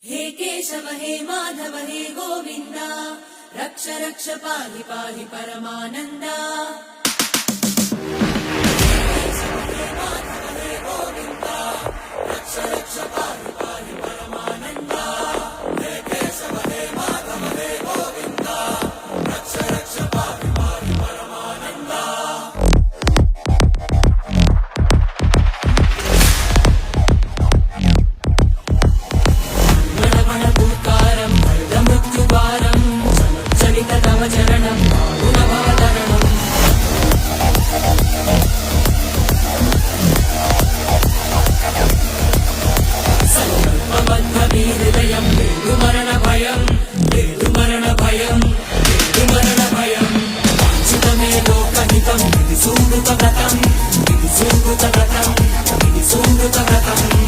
हे केशव हे माधव हे गोविन्द रक्ष रक्ष पाहि पाहि परमानन्दा। Sungguh tak datang, ini sungguh tak datang, ini sungguh tak datang.